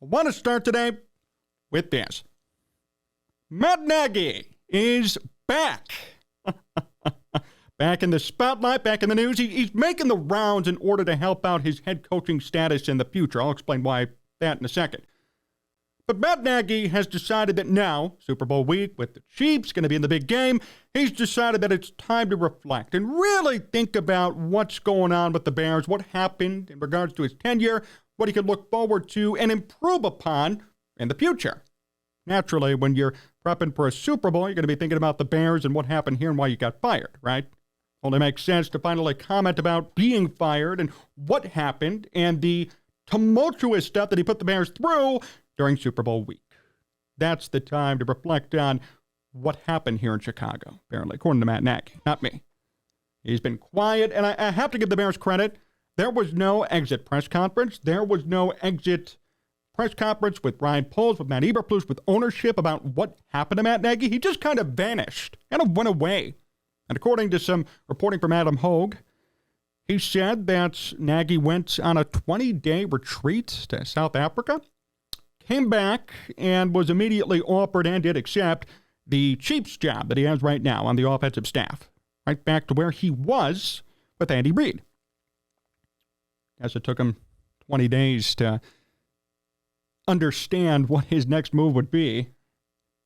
want to start today with this. Matt Nagy is back. Back in the spotlight, back in the news. He's making the rounds in order to help out his head coaching status in the future. I'll explain why that in a second. But Matt Nagy has decided that now, Super Bowl week with the Chiefs going to be in the big game, he's decided that it's time to reflect and really think about what's going on with the Bears, what happened in regards to his tenure, what he could look forward to and improve upon in the future. Naturally, when you're prepping for a Super Bowl, you're going to be thinking about the Bears and what happened here and why you got fired, right? Only makes sense to finally comment about being fired and what happened and the tumultuous stuff that he put the Bears through during Super Bowl week. That's the time to reflect on what happened here in Chicago, apparently, according to Matt Nagy, not me. He's been quiet, and I have to give the Bears credit. There was no exit press conference. There was no exit press conference with Ryan Poles, with Matt Eberflus, with ownership about what happened to Matt Nagy. He just kind of vanished, kind of went away. And according to some reporting from Adam Hogue, he said that Nagy went on a 20-day retreat to South Africa, came back, and was immediately offered and did accept the Chiefs job that he has right now on the offensive staff, right back to where he was with Andy Reid. Guess it took him 20 days to understand what his next move would be.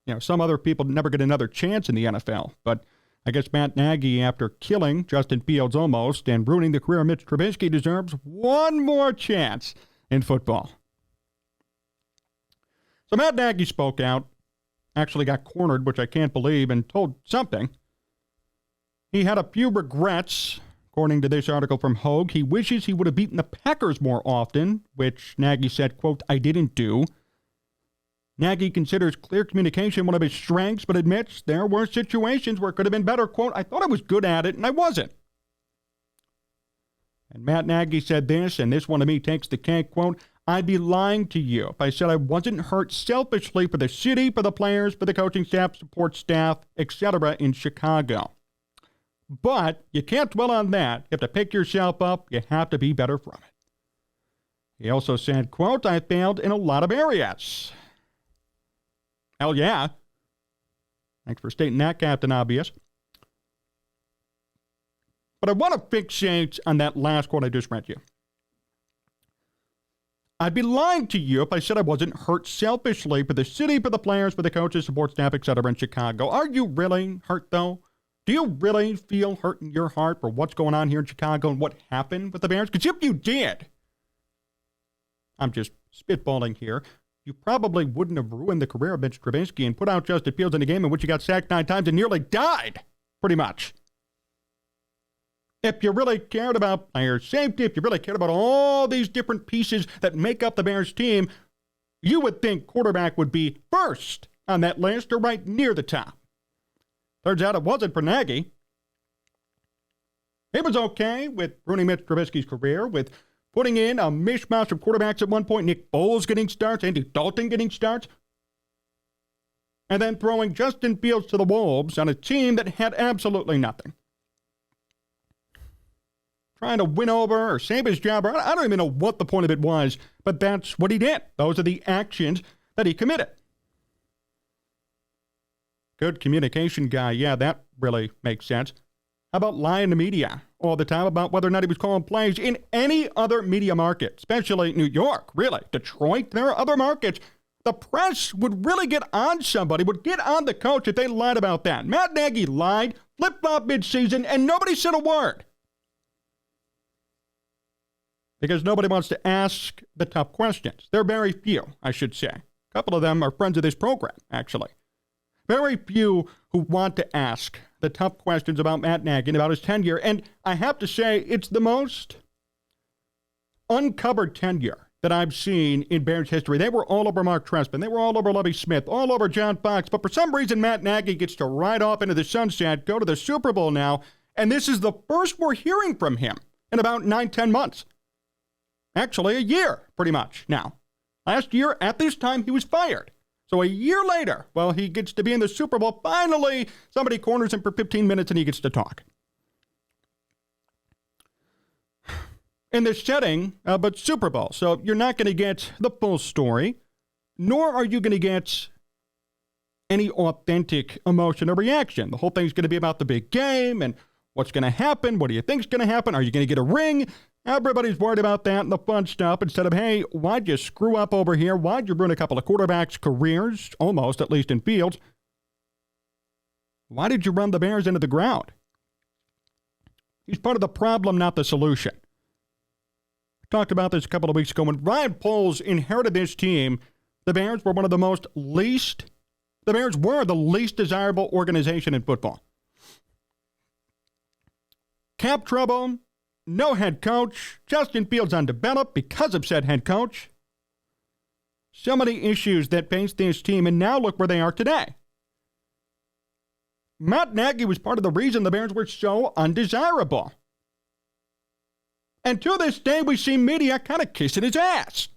You know, some other people never get another chance in the NFL, but I guess Matt Nagy, after killing Justin Fields almost and ruining the career of Mitch Trubisky, deserves one more chance in football. So Matt Nagy spoke out, actually got cornered, which I can't believe, and told something. He had a few regrets, according to this article from Hogue. He wishes he would have beaten the Packers more often, which Nagy said, quote, "I didn't do." Nagy considers clear communication one of his strengths, but admits there were situations where it could have been better. Quote, "I thought I was good at it, and I wasn't." And Matt Nagy said this, and this one to me takes the cake, quote, "I'd be lying to you if I said I wasn't hurt selfishly for the city, for the players, for the coaching staff, support staff, etc. in Chicago. But you can't dwell on that. You have to pick yourself up. You have to be better from it." He also said, quote, "I failed in a lot of areas." Hell yeah. Thanks for stating that, Captain Obvious. But I want to fixate on that last quote I just read you. "I'd be lying to you if I said I wasn't hurt selfishly for the city, for the players, for the coaches, support staff, etc. in Chicago." Are you really hurt, though? Do you really feel hurt in your heart for what's going on here in Chicago and what happened with the Bears? Because if you did, I'm just spitballing here, you probably wouldn't have ruined the career of Mitch Trubisky and put out Justin Fields in a game in which he got sacked 9 times and nearly died, pretty much. If you really cared about player safety, if you really cared about all these different pieces that make up the Bears team, you would think quarterback would be first on that list or right near the top. Turns out it wasn't for Nagy. He was okay with ruining Mitch Trubisky's career, with putting in a mishmash of quarterbacks at one point, Nick Foles getting starts, Andy Dalton getting starts, and then throwing Justin Fields to the Wolves on a team that had absolutely nothing. Trying to win over or save his job, or I don't even know what the point of it was, but that's what he did. Those are the actions that he committed. Good communication guy, yeah, that really makes sense. How about lying to media all the time about whether or not he was calling plays in any other media market, especially New York, really, Detroit, there are other markets. The press would really get on somebody, would get on the coach if they lied about that. Matt Nagy lied, flip-flop midseason, and nobody said a word. Because nobody wants to ask the tough questions. There are very few, I should say. A couple of them are friends of this program, actually. Very few who want to ask the tough questions about Matt Nagy and about his tenure. And I have to say, it's the most uncovered tenure that I've seen in Bears history. They were all over Mark Trestman. They were all over Lovie Smith, all over John Fox. But for some reason, Matt Nagy gets to ride off into the sunset, go to the Super Bowl now. And this is the first we're hearing from him in about 9-10 months. Actually, a year, pretty much now. Last year, at this time, he was fired. So a year later, well, he gets to be in the Super Bowl. Finally, somebody corners him for 15 minutes and he gets to talk. In this setting, but Super Bowl. So you're not going to get the full story. nor are you going to get any authentic emotion or reaction. The whole thing's going to be about the big game and what's going to happen. What do you think's going to happen? Are you going to get a ring? Everybody's worried about that and the fun stuff instead of, hey, why'd you screw up over here? Why'd you ruin a couple of quarterbacks' careers, almost, at least in Fields? Why did you run the Bears into the ground? He's part of the problem, not the solution. I talked about this a couple of weeks ago. When Ryan Poles inherited this team, the Bears were the least desirable organization in football. Cap trouble, no head coach, Justin Fields undeveloped because of said head coach. So many issues that faced this team, and now look where they are today. Matt Nagy was part of the reason the Bears were so undesirable. And to this day, we see media kind of kissing his ass.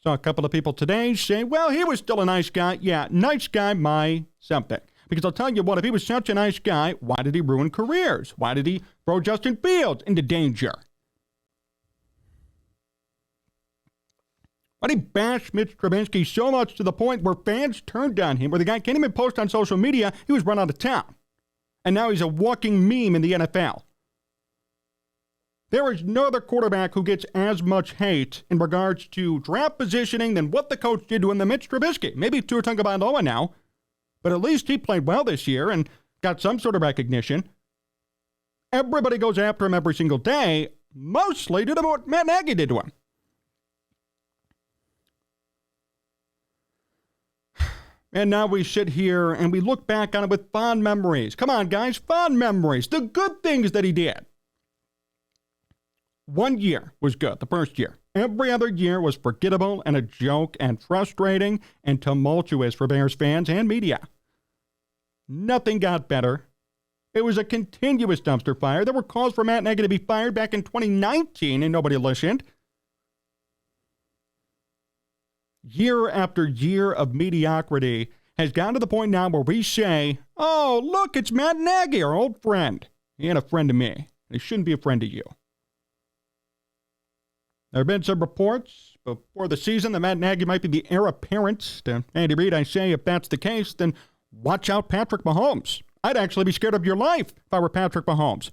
Saw a couple of people today say, well, he was still a nice guy. Yeah, nice guy, my something. Because I'll tell you what, if he was such a nice guy, why did he ruin careers? Why did he throw Justin Fields into danger? Why did he bash Mitch Trubisky so much to the point where fans turned on him, where the guy can't even post on social media, he was run out of town. And now he's a walking meme in the NFL. There is no other quarterback who gets as much hate in regards to draft positioning than what the coach did to him than Mitch Trubisky. Maybe Tua Tagovailoa now, but at least he played well this year and got some sort of recognition. Everybody goes after him every single day, mostly due to what Matt Nagy did to him. And now we sit here and we look back on it with fond memories. Come on, guys, fond memories. The good things that he did. 1 year was good, the first year. Every other year was forgettable and a joke and frustrating and tumultuous for Bears fans and media. Nothing got better. It was a continuous dumpster fire. There were calls for Matt Nagy to be fired back in 2019 and nobody listened. Year after year of mediocrity has gotten to the point now where we say, oh, look, it's Matt Nagy, our old friend. He ain't a friend to me. He shouldn't be a friend to you. There have been some reports before the season that Matt Nagy might be the heir apparent to Andy Reid. I say if that's the case, then watch out Patrick Mahomes. I'd actually be scared of your life if I were Patrick Mahomes.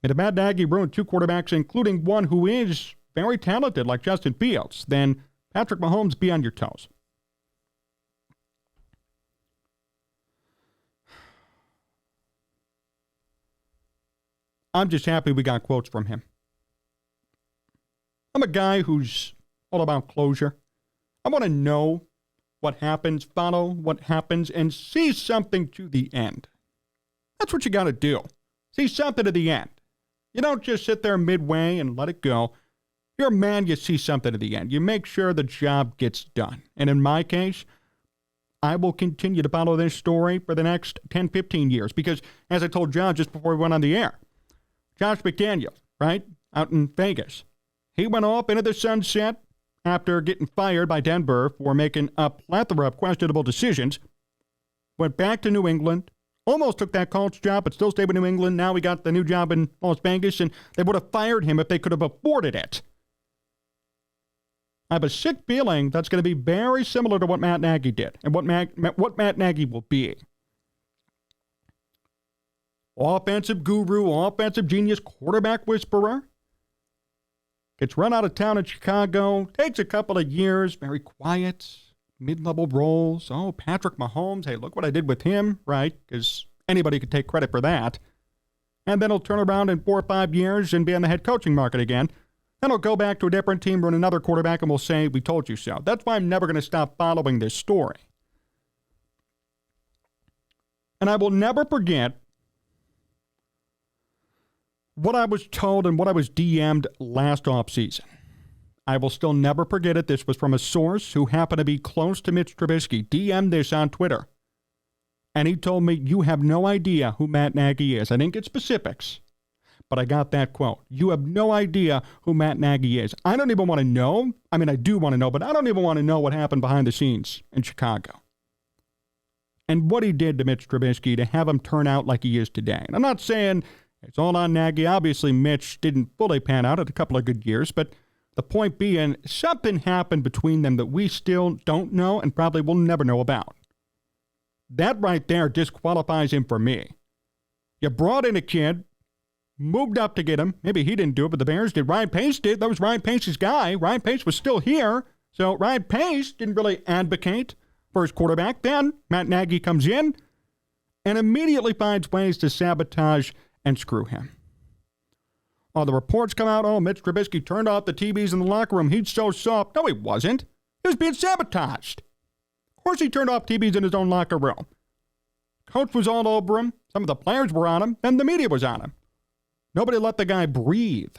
And if Matt Nagy ruined two quarterbacks, including one who is very talented like Justin Fields, then Patrick Mahomes, be on your toes. I'm just happy we got quotes from him. I'm a guy who's all about closure. I want to know what happens, follow what happens, and see something to the end. That's what you got to do. See something to the end. You don't just sit there midway and let it go. You're a man, you see something to the end. You make sure the job gets done. And in my case, I will continue to follow this story for the next 10, 15 years. Because, as I told John just before we went on the air, Josh McDaniel, right, out in Vegas, he went off into the sunset after getting fired by Denver for making a plethora of questionable decisions, went back to New England, almost took that Colts job, but still stayed with New England. Now he got the new job in Las Vegas, and they would have fired him if they could have afforded it. I have a sick feeling that's going to be very similar to what Matt Nagy did and what Matt Nagy will be. Offensive guru, offensive genius, quarterback whisperer. Gets run out of town in Chicago. Takes a couple of years. Very quiet. Mid-level roles. Oh, Patrick Mahomes. Hey, look what I did with him. Right? Because anybody could take credit for that. And then he'll turn around in 4 or 5 years and be on the head coaching market again. Then he'll go back to a different team, run another quarterback, and we'll say, we told you so. That's why I'm never going to stop following this story. And I will never forget what I was told and what I was DM'd last offseason. I will still never forget it. This was from a source who happened to be close to Mitch Trubisky. DM'd this on Twitter. And he told me, you have no idea who Matt Nagy is. I didn't get specifics, but I got that quote. You have no idea who Matt Nagy is. I don't even want to know. I mean, I do want to know, but I don't even want to know what happened behind the scenes in Chicago. And what he did to Mitch Trubisky to have him turn out like he is today. And I'm not saying it's all on Nagy. Obviously, Mitch didn't fully pan out at a couple of good years, but The point being, something happened between them that we still don't know and probably will never know about. That right there disqualifies him for me. You brought in a kid, moved up to get him. Maybe he didn't do it, but the Bears did. Ryan Pace did. That was Ryan Pace's guy. Ryan Pace was still here. So Ryan Pace didn't really advocate for his quarterback. Then Matt Nagy comes in and immediately finds ways to sabotage and screw him. Oh, the reports come out, Mitch Trubisky turned off the TVs in the locker room. He's so soft. No, he wasn't. He was being sabotaged. Of course he turned off TVs in his own locker room. Coach was all over him. Some of the players were on him. And the media was on him. Nobody let the guy breathe.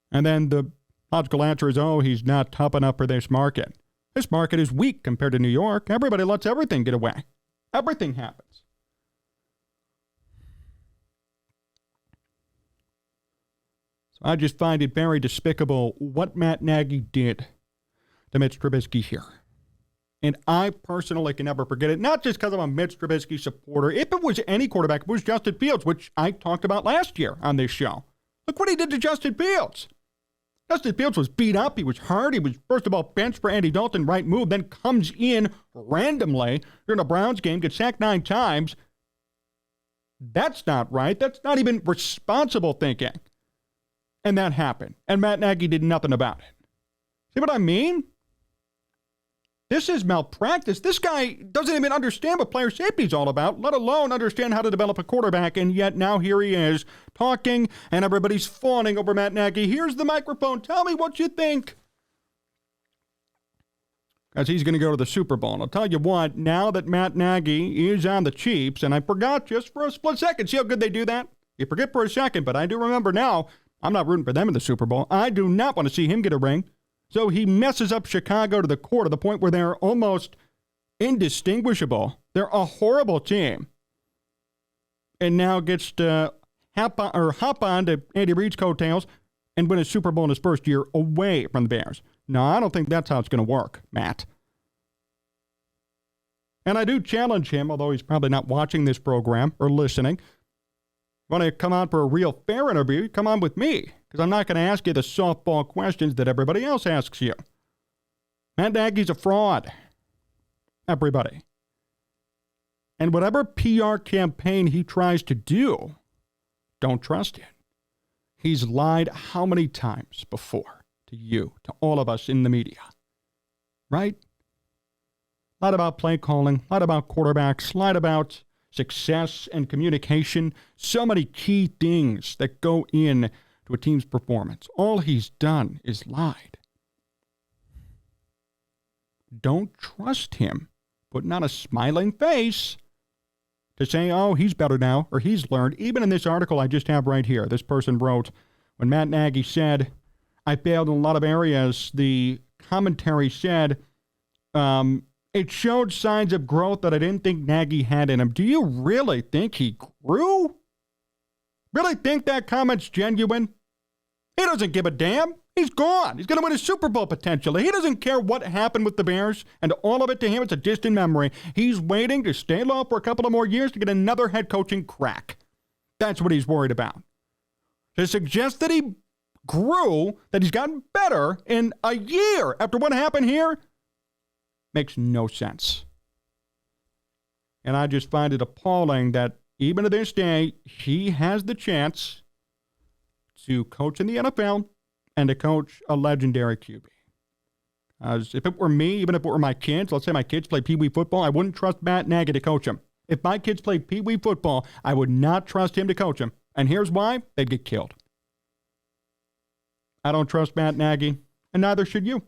And then the logical answer is, he's not tough enough for this market. This market is weak compared to New York. Everybody lets everything get away. Everything happens. So I just find it very despicable what Matt Nagy did to Mitch Trubisky here. And I personally can never forget it, not just because I'm a Mitch Trubisky supporter. If it was any quarterback, it was Justin Fields, which I talked about last year on this show. Look what he did to Justin Fields. Justin Fields was beat up. He was hurt. He was, first of all, benched for Andy Dalton, right move, then comes in randomly during a Browns game, gets sacked 9 times. That's not right. That's not even responsible thinking. And that happened. And Matt Nagy did nothing about it. See what I mean? This is malpractice. This guy doesn't even understand what player safety is all about, let alone understand how to develop a quarterback. And yet now here he is talking and everybody's fawning over Matt Nagy. Here's the microphone. Tell me what you think. Because he's going to go to the Super Bowl. And I'll tell you what, now that Matt Nagy is on the Chiefs, and I forgot just for a split second, see how good they do that? You forget for a second, but I do remember now, I'm not rooting for them in the Super Bowl. I do not want to see him get a ring. So he messes up Chicago to the core, to the point where they're almost indistinguishable. They're a horrible team. And now gets to hop on to Andy Reid's coattails and win a Super Bowl in his first year away from the Bears. No, I don't think that's how it's going to work, Matt. And I do challenge him, although he's probably not watching this program or listening. Want to come on for a real fair interview, come on with me, because I'm not going to ask you the softball questions that everybody else asks you. Matt Nagy's a fraud. Everybody. And whatever PR campaign he tries to do, don't trust it. He's lied how many times before to you, to all of us in the media? Right? Lied about play calling, lied about quarterbacks, lied about success and communication, so many key things that go in to a team's performance. All he's done is lied. Don't trust him. Putting on a smiling face to say, he's better now, or he's learned. Even in this article I just have right here, this person wrote, when Matt Nagy said, I failed in a lot of areas, the commentary said, it showed signs of growth that I didn't think Nagy had in him. Do you really think he grew? Really think that comment's genuine? He doesn't give a damn. He's gone. He's going to win a Super Bowl potentially. He doesn't care what happened with the Bears, and all of it to him, it's a distant memory. He's waiting to stay low for a couple of more years to get another head coaching crack. That's what he's worried about. To suggest that he grew, that he's gotten better in a year after what happened here, makes no sense. And I just find it appalling that even to this day, he has the chance to coach in the NFL and to coach a legendary QB. As if it were me, even if it were my kids, let's say my kids play Pee Wee football, I wouldn't trust Matt Nagy to coach them. If my kids played Pee Wee football, I would not trust him to coach them. And here's why: they'd get killed. I don't trust Matt Nagy, and neither should you.